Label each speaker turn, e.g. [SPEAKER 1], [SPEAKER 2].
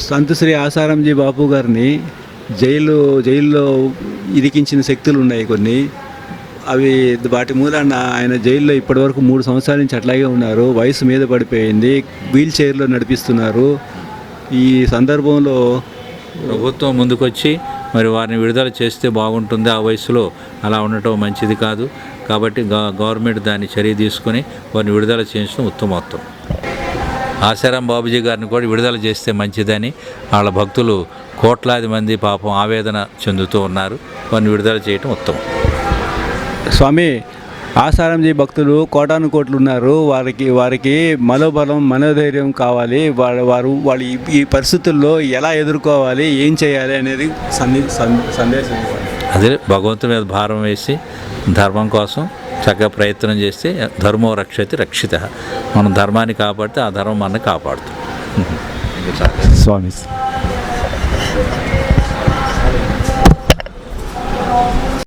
[SPEAKER 1] సంత్ శ్రీ ఆసారాంజీ బాపు గారిని జైల్లో ఇరికించిన శక్తులు ఉన్నాయి కొన్ని. అవి వాటి మూలాన ఆయన జైల్లో ఇప్పటివరకు 3 సంవత్సరాల నుంచి అట్లాగే ఉన్నారు. వయసు మీద పడిపోయింది, వీల్ చైర్లో నడిపిస్తున్నారు. ఈ సందర్భంలో
[SPEAKER 2] ప్రభుత్వం ముందుకొచ్చి మరి వారిని విడుదల చేస్తే బాగుంటుంది. ఆ వయసులో అలా ఉండటం మంచిది కాదు. కాబట్టి గవర్నమెంట్ దాన్ని చర్య తీసుకొని వారిని విడుదల చేయించడం ఉత్తమోత్తం. ఆశారాం బాబుజీ గారిని కూడా విడుదల చేస్తే మంచిదని వాళ్ళ భక్తులు కోట్లాది మంది పాపం ఆవేదన చెందుతూ ఉన్నారు. వారిని విడుదల చేయటం ఉత్తమం.
[SPEAKER 1] స్వామి, ఆసారాంజీ భక్తులు కోటాను కోట్లు ఉన్నారు. వారికి మనోబలం, మనోధైర్యం కావాలి. వాళ్ళు ఈ పరిస్థితుల్లో ఎలా ఎదుర్కోవాలి, ఏం చేయాలి అనేది సందేశం ఇవ్వాలి.
[SPEAKER 2] అదే భగవంతుని మీద భారం వేసి ధర్మం కోసం చక్కగా ప్రయత్నం చేస్తే ధర్మో రక్షతి రక్షిత. మనం ధర్మాన్ని కాపాడితే ఆ ధర్మం మనల్ని కాపాడుతుంది.
[SPEAKER 1] స్వామి